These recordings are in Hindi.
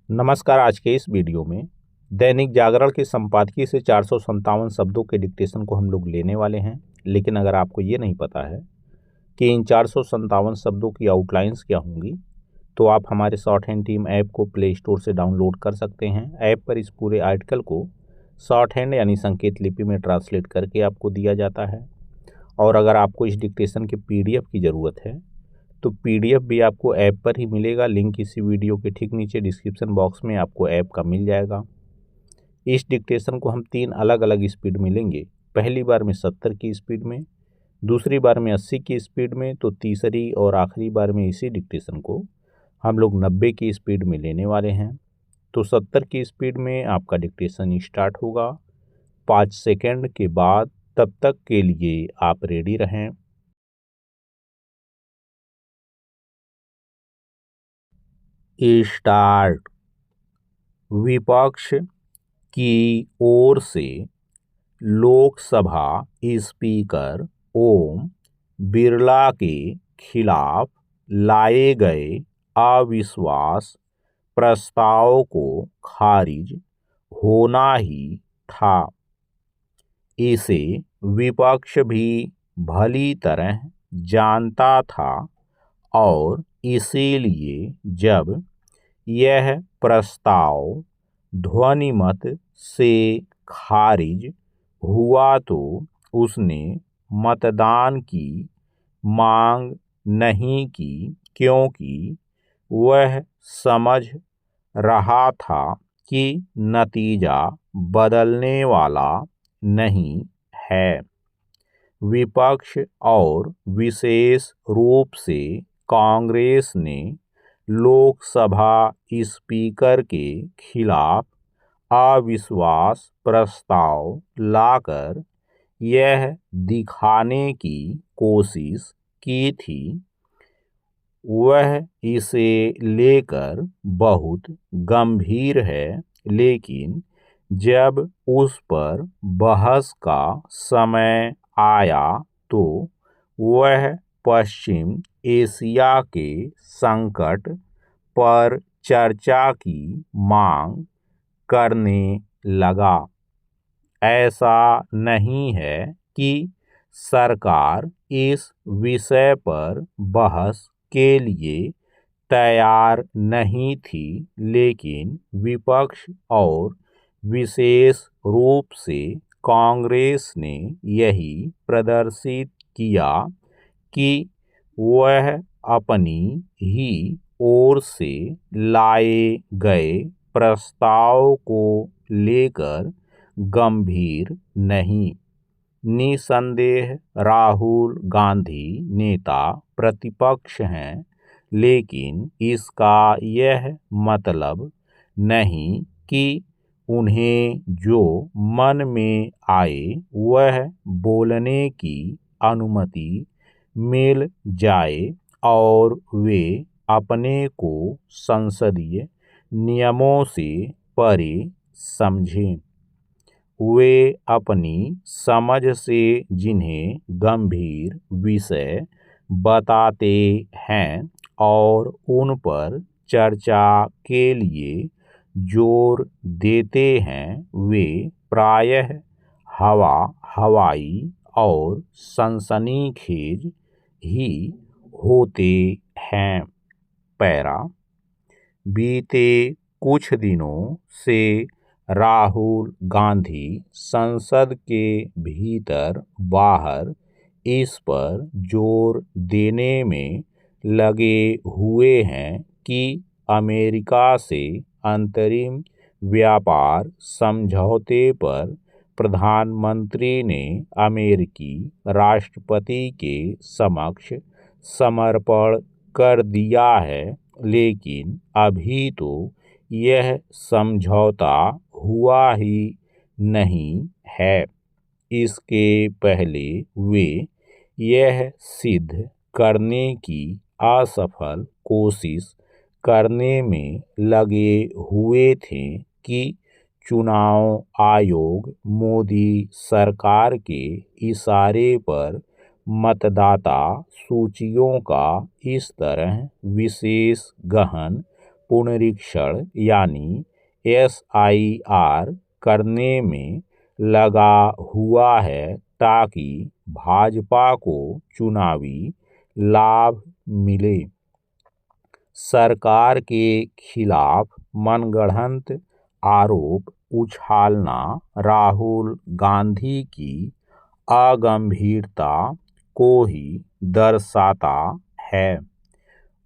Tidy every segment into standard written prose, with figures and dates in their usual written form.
नमस्कार। आज के इस वीडियो में दैनिक जागरण के संपादकीय से 457 शब्दों के डिक्टेशन को हम लोग लेने वाले हैं। लेकिन अगर आपको ये नहीं पता है कि इन 457 शब्दों की आउटलाइंस क्या होंगी, तो आप हमारे शॉर्ट हैंड टीम ऐप को प्ले स्टोर से डाउनलोड कर सकते हैं। ऐप पर इस पूरे आर्टिकल को शॉर्ट हैंड यानी संकेत लिपि में ट्रांसलेट करके आपको दिया जाता है। और अगर आपको इस डिक्टेशन के PDF की ज़रूरत है तो PDF भी आपको ऐप पर ही मिलेगा। लिंक इसी वीडियो के ठीक नीचे डिस्क्रिप्शन बॉक्स में आपको ऐप का मिल जाएगा। इस डिक्टेशन को हम 3 अलग अलग स्पीड में लेंगे। पहली बार में 70 की स्पीड में, दूसरी बार में 80 की स्पीड में, तो तीसरी और आखिरी बार में इसी डिक्टेशन को हम लोग 90 की स्पीड में लेने वाले हैं। तो 70 की स्पीड में आपका डिक्टेशन स्टार्ट होगा 5 सेकेंड के बाद। तब तक के लिए आप रेडी रहें। स्टार्ट। विपक्ष की ओर से लोकसभा स्पीकर ओम बिरला के खिलाफ लाए गए अविश्वास प्रस्ताव को खारिज होना ही था। इसे विपक्ष भी भली तरह जानता था और इसीलिए जब यह प्रस्ताव ध्वनिमत से खारिज हुआ तो उसने मतदान की मांग नहीं की, क्योंकि वह समझ रहा था कि नतीजा बदलने वाला नहीं है। विपक्ष और विशेष रूप से कांग्रेस ने लोकसभा स्पीकर के खिलाफ अविश्वास प्रस्ताव लाकर यह दिखाने की कोशिश की थी वह इसे लेकर बहुत गंभीर है। लेकिन जब उस पर बहस का समय आया तो वह पश्चिम एशिया के संकट पर चर्चा की मांग करने लगा। ऐसा नहीं है कि सरकार इस विषय पर बहस के लिए तैयार नहीं थी, लेकिन विपक्ष और विशेष रूप से कांग्रेस ने यही प्रदर्शित किया कि वह अपनी ही ओर से लाए गए प्रस्ताव को लेकर गंभीर नहीं। निसंदेह राहुल गांधी नेता प्रतिपक्ष हैं, लेकिन इसका यह मतलब नहीं कि उन्हें जो मन में आए वह बोलने की अनुमति मिल जाए और वे अपने को संसदीय नियमों से परे समझें। वे अपनी समझ से जिन्हें गंभीर विषय बताते हैं और उन पर चर्चा के लिए जोर देते हैं, वे प्रायः हवाई और सनसनीखेज ही होते हैं। पैरा। बीते कुछ दिनों से राहुल गांधी संसद के भीतर बाहर इस पर जोर देने में लगे हुए हैं कि अमेरिका से अंतरिम व्यापार समझौते पर प्रधानमंत्री ने अमेरिकी राष्ट्रपति के समक्ष समर्पण कर दिया है, लेकिन अभी तो यह समझौता हुआ ही नहीं है। इसके पहले वे यह सिद्ध करने की असफल कोशिश करने में लगे हुए थे कि चुनाव आयोग मोदी सरकार के इशारे पर मतदाता सूचियों का इस तरह विशेष गहन पुनरीक्षण यानी SIR करने में लगा हुआ है ताकि भाजपा को चुनावी लाभ मिले। सरकार के खिलाफ मनगढ़ंत आरोप उछालना राहुल गांधी की अगंभीरता को ही दर्शाता है।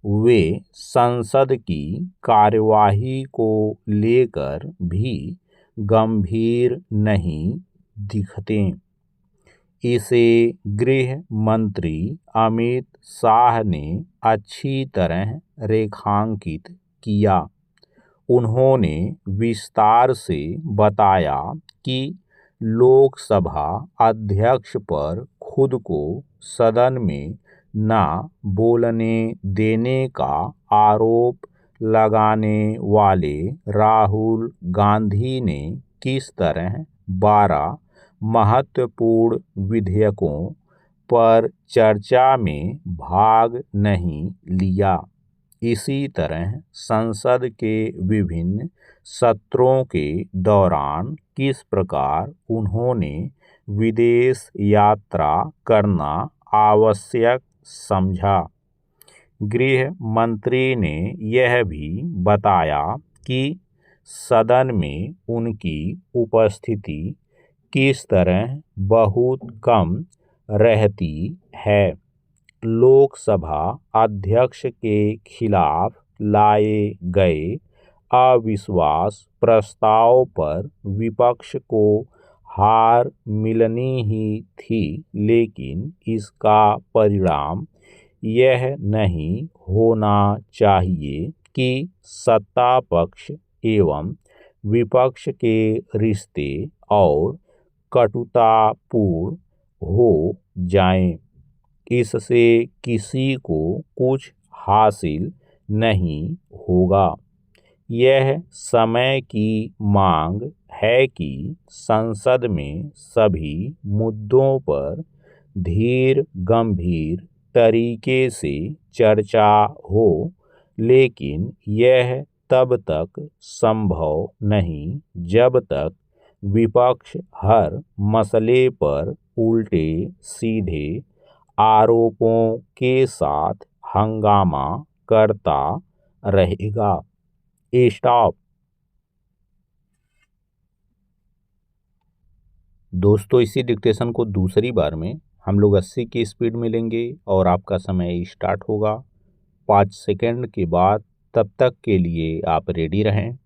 वे संसद की कार्यवाही को लेकर भी गंभीर नहीं दिखते। इसे गृह मंत्री अमित शाह ने अच्छी तरह रेखांकित किया। उन्होंने विस्तार से बताया कि लोकसभा अध्यक्ष पर खुद को सदन में न बोलने देने का आरोप लगाने वाले राहुल गांधी ने किस तरह 12 महत्वपूर्ण विधेयकों पर चर्चा में भाग नहीं लिया। इसी तरह संसद के विभिन्न सत्रों के दौरान किस प्रकार उन्होंने विदेश यात्रा करना आवश्यक समझा। गृह मंत्री ने यह भी बताया कि सदन में उनकी उपस्थिति किस तरह बहुत कम रहती है। लोकसभा अध्यक्ष के खिलाफ लाए गए अविश्वास प्रस्ताव पर विपक्ष को हार मिलनी ही थी, लेकिन इसका परिणाम यह नहीं होना चाहिए कि सत्ता पक्ष एवं विपक्ष के रिश्ते और कटुतापूर्ण हो जाएं। इससे किसी को कुछ हासिल नहीं होगा। यह समय की मांग है कि संसद में सभी मुद्दों पर धीर गंभीर तरीके से चर्चा हो, लेकिन यह तब तक संभव नहीं जब तक विपक्ष हर मसले पर उल्टे सीधे आरोपों के साथ हंगामा करता रहेगा। स्टॉप। दोस्तों, इसी डिक्टेशन को दूसरी बार में हम लोग 80 की स्पीड में लेंगे और आपका समय स्टार्ट होगा 5 सेकंड के बाद। तब तक के लिए आप रेडी रहें।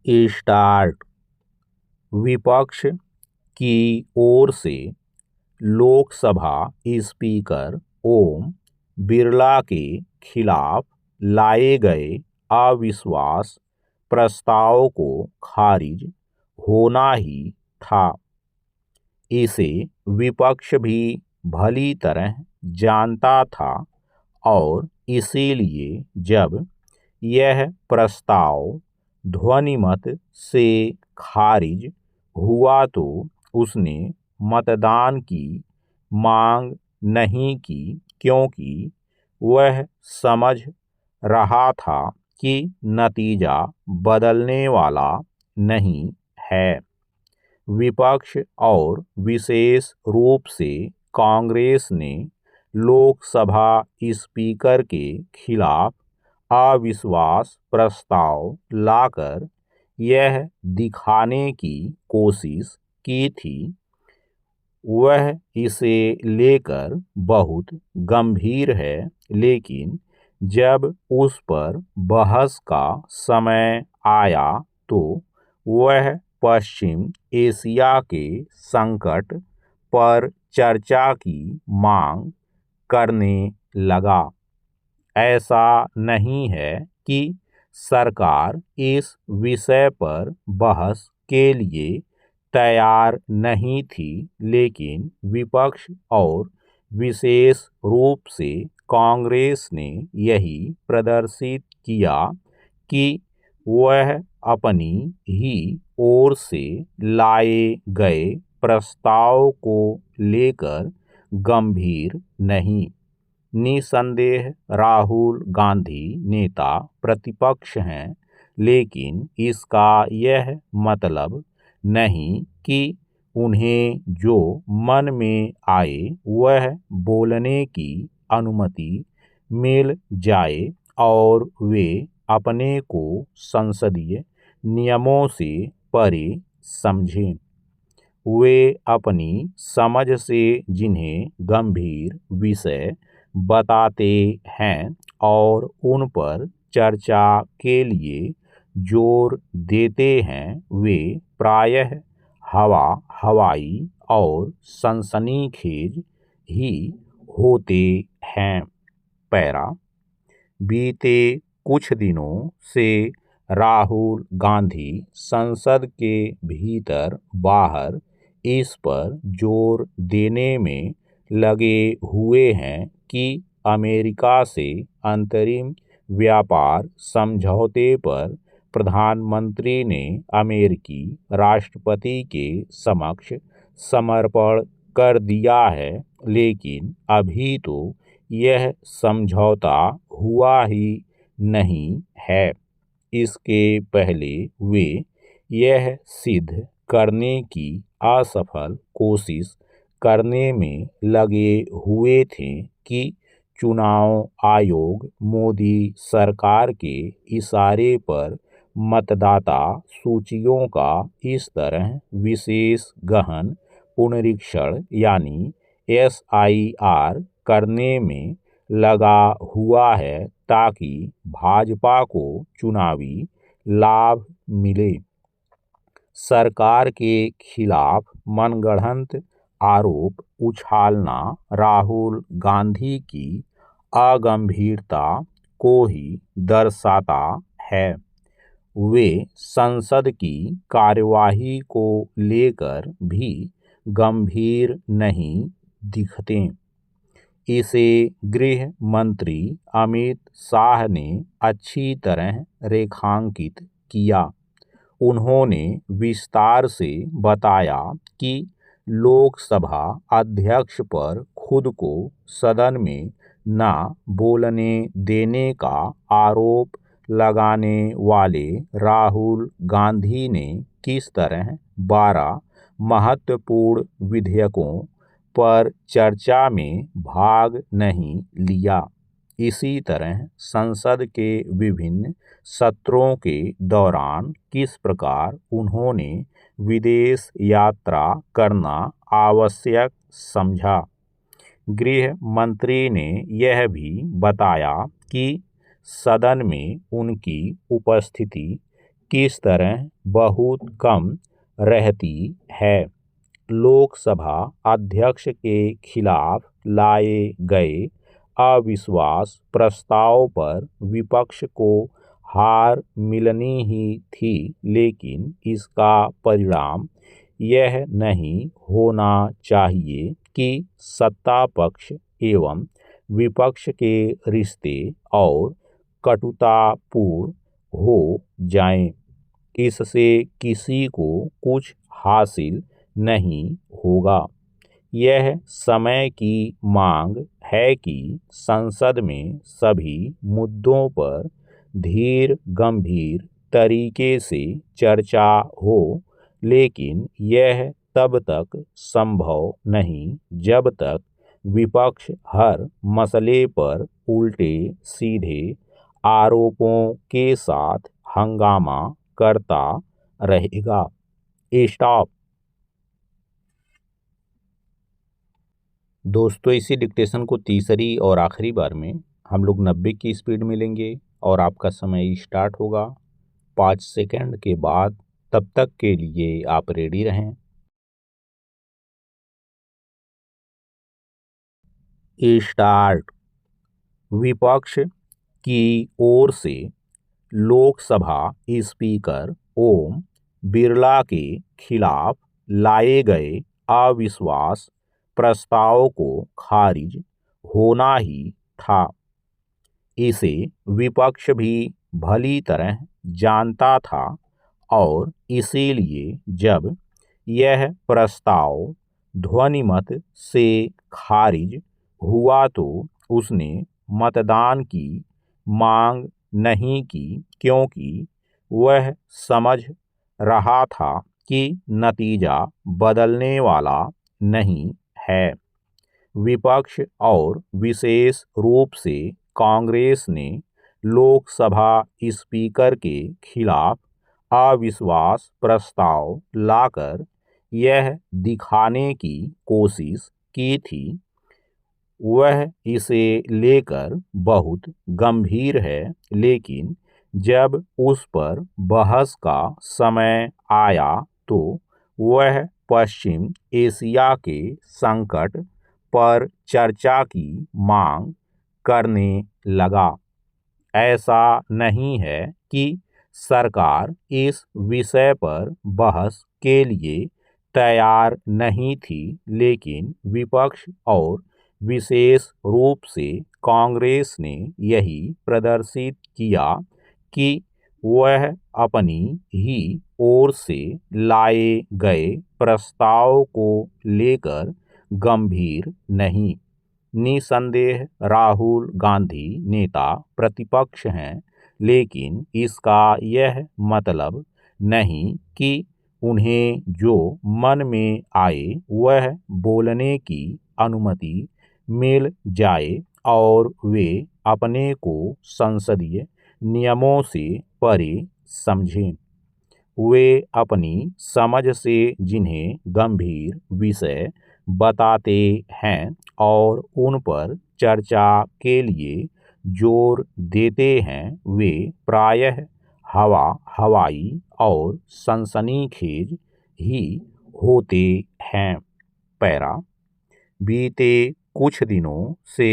स्टार्ट। विपक्ष की ओर से लोकसभा स्पीकर ओम बिरला के खिलाफ लाए गए अविश्वास प्रस्ताव को खारिज होना ही था। इसे विपक्ष भी भली तरह जानता था और इसीलिए जब यह प्रस्ताव ध्वनिमत से खारिज हुआ तो उसने मतदान की मांग नहीं की, क्योंकि वह समझ रहा था कि नतीजा बदलने वाला नहीं है। विपक्ष और विशेष रूप से कांग्रेस ने लोकसभा स्पीकर के खिलाफ अविश्वास प्रस्ताव लाकर यह दिखाने की कोशिश की थी वह इसे लेकर बहुत गंभीर है, लेकिन जब उस पर बहस का समय आया तो वह पश्चिम एशिया के संकट पर चर्चा की मांग करने लगा। ऐसा नहीं है कि सरकार इस विषय पर बहस के लिए तैयार नहीं थी, लेकिन विपक्ष और विशेष रूप से कांग्रेस ने यही प्रदर्शित किया कि वह अपनी ही ओर से लाए गए प्रस्ताव को लेकर गंभीर नहीं। निसंदेह राहुल गांधी नेता प्रतिपक्ष हैं, लेकिन इसका यह मतलब नहीं कि उन्हें जो मन में आए वह बोलने की अनुमति मिल जाए और वे अपने को संसदीय नियमों से परे समझें। वे अपनी समझ से जिन्हें गंभीर विषय बताते हैं और उन पर चर्चा के लिए जोर देते हैं, वे प्रायः हवाई और सनसनीखेज ही होते हैं। पैरा बीते कुछ दिनों से राहुल गांधी संसद के भीतर बाहर इस पर जोर देने में लगे हुए हैं कि अमेरिका से अंतरिम व्यापार समझौते पर प्रधानमंत्री ने अमेरिकी राष्ट्रपति के समक्ष समर्पण कर दिया है, लेकिन अभी तो यह समझौता हुआ ही नहीं है। इसके पहले वे यह सिद्ध करने की असफल कोशिश करने में लगे हुए थे कि चुनाव आयोग मोदी सरकार के इशारे पर मतदाता सूचियों का इस तरह विशेष गहन पुनरीक्षण यानी SIR करने में लगा हुआ है ताकि भाजपा को चुनावी लाभ मिले। सरकार के खिलाफ मनगढ़ंत आरोप उछालना राहुल गांधी की अगंभीरता को ही दर्शाता है। वे संसद की कार्यवाही को लेकर भी गंभीर नहीं दिखते। इसे गृह मंत्री अमित शाह ने अच्छी तरह रेखांकित किया। उन्होंने विस्तार से बताया कि लोकसभा अध्यक्ष पर खुद को सदन में न बोलने देने का आरोप लगाने वाले राहुल गांधी ने किस तरह 12 महत्वपूर्ण विधेयकों पर चर्चा में भाग नहीं लिया। इसी तरह संसद के विभिन्न सत्रों के दौरान किस प्रकार उन्होंने विदेश यात्रा करना आवश्यक समझा। गृह मंत्री ने यह भी बताया कि सदन में उनकी उपस्थिति किस तरह बहुत कम रहती है। लोकसभा अध्यक्ष के खिलाफ लाए गए अविश्वास प्रस्ताव पर विपक्ष को हार मिलनी ही थी, लेकिन इसका परिणाम यह नहीं होना चाहिए कि सत्ता पक्ष एवं विपक्ष के रिश्ते और कटुतापूर्ण हो जाएं। इससे किसी को कुछ हासिल नहीं होगा। यह समय की मांग है कि संसद में सभी मुद्दों पर धीर गंभीर तरीके से चर्चा हो, लेकिन यह तब तक संभव नहीं जब तक विपक्ष हर मसले पर उल्टे सीधे आरोपों के साथ हंगामा करता रहेगा। स्टॉप। दोस्तों, इसी डिक्टेशन को तीसरी और आखिरी बार में हम लोग 90 की स्पीड में लेंगे और आपका समय स्टार्ट होगा 5 सेकंड के बाद। तब तक के लिए आप रेडी रहें। स्टार्ट। विपक्ष की ओर से लोकसभा स्पीकर ओम बिरला के खिलाफ लाए गए अविश्वास प्रस्ताव को खारिज होना ही था। इसे विपक्ष भी भली तरह जानता था और इसीलिए जब यह प्रस्ताव ध्वनिमत से खारिज हुआ तो उसने मतदान की मांग नहीं की क्योंकि वह समझ रहा था कि नतीजा बदलने वाला नहीं है। विपक्ष और विशेष रूप से कांग्रेस ने लोकसभा स्पीकर के खिलाफ अविश्वास प्रस्ताव लाकर यह दिखाने की कोशिश की थी वह इसे लेकर बहुत गंभीर है, लेकिन जब उस पर बहस का समय आया तो वह पश्चिम एशिया के संकट पर चर्चा की मांग करने लगा। ऐसा नहीं है कि सरकार इस विषय पर बहस के लिए तैयार नहीं थी, लेकिन विपक्ष और विशेष रूप से कांग्रेस ने यही प्रदर्शित किया कि वह अपनी ही ओर से लाए गए प्रस्ताव को लेकर गंभीर नहीं। निसंदेह राहुल गांधी नेता प्रतिपक्ष हैं, लेकिन इसका यह मतलब नहीं कि उन्हें जो मन में आए वह बोलने की अनुमति मिल जाए और वे अपने को संसदीय नियमों से परे समझें। वे अपनी समझ से जिन्हें गंभीर विषय बताते हैं और उन पर चर्चा के लिए जोर देते हैं, वे प्रायः हवाई और सनसनीखेज ही होते हैं। पैरा बीते कुछ दिनों से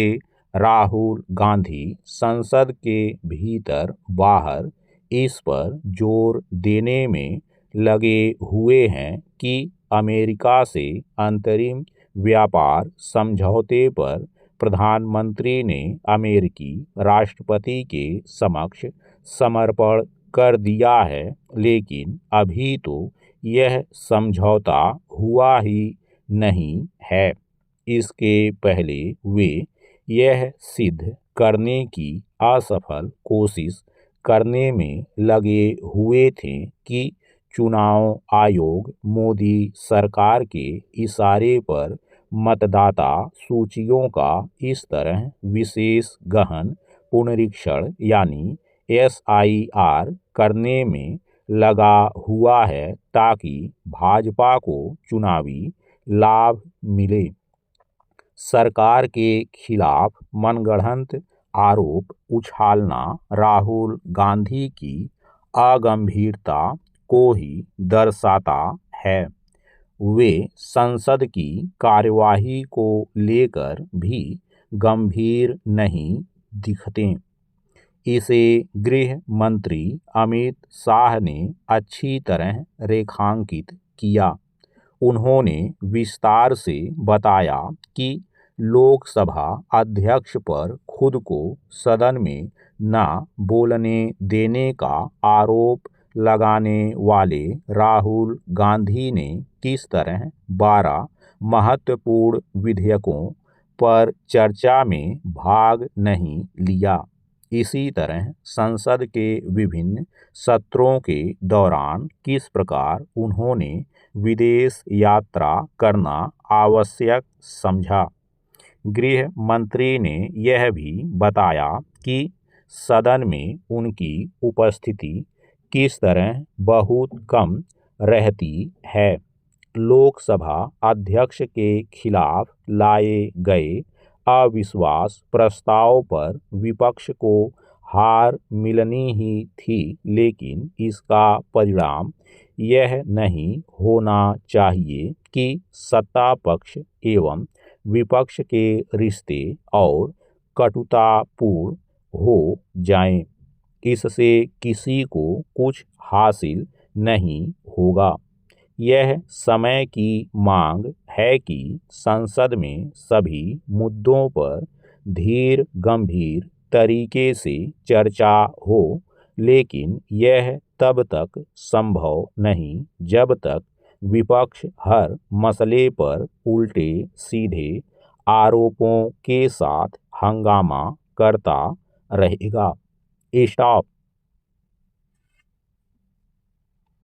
राहुल गांधी संसद के भीतर बाहर इस पर जोर देने में लगे हुए हैं कि अमेरिका से अंतरिम व्यापार समझौते पर प्रधानमंत्री ने अमेरिकी राष्ट्रपति के समक्ष समर्पण कर दिया है, लेकिन अभी तो यह समझौता हुआ ही नहीं है। इसके पहले वे यह सिद्ध करने की असफल कोशिश करने में लगे हुए थे कि चुनाव आयोग मोदी सरकार के इशारे पर मतदाता सूचियों का इस तरह विशेष गहन पुनरीक्षण यानी SIR करने में लगा हुआ है ताकि भाजपा को चुनावी लाभ मिले। सरकार के खिलाफ मनगढ़ंत आरोप उछालना राहुल गांधी की अगंभीरता को ही दर्शाता है। वे संसद की कार्यवाही को लेकर भी गंभीर नहीं दिखते। इसे गृह मंत्री अमित शाह ने अच्छी तरह रेखांकित किया। उन्होंने विस्तार से बताया कि लोकसभा अध्यक्ष पर खुद को सदन में न बोलने देने का आरोप लगाने वाले राहुल गांधी ने किस तरह 12 महत्वपूर्ण विधेयकों पर चर्चा में भाग नहीं लिया। इसी तरह संसद के विभिन्न सत्रों के दौरान किस प्रकार उन्होंने विदेश यात्रा करना आवश्यक समझा। गृह मंत्री ने यह भी बताया कि सदन में उनकी उपस्थिति किस तरह बहुत कम रहती है। लोकसभा अध्यक्ष के खिलाफ लाए गए अविश्वास प्रस्ताव पर विपक्ष को हार मिलनी ही थी, लेकिन इसका परिणाम यह नहीं होना चाहिए कि सत्ता पक्ष एवं विपक्ष के रिश्ते और कटुतापूर्ण हो जाएं। इससे किसी को कुछ हासिल नहीं होगा। यह समय की मांग है कि संसद में सभी मुद्दों पर धीर गंभीर तरीके से चर्चा हो, लेकिन यह तब तक संभव नहीं जब तक विपक्ष हर मसले पर उल्टे सीधे आरोपों के साथ हंगामा करता रहेगा। स्टॉप।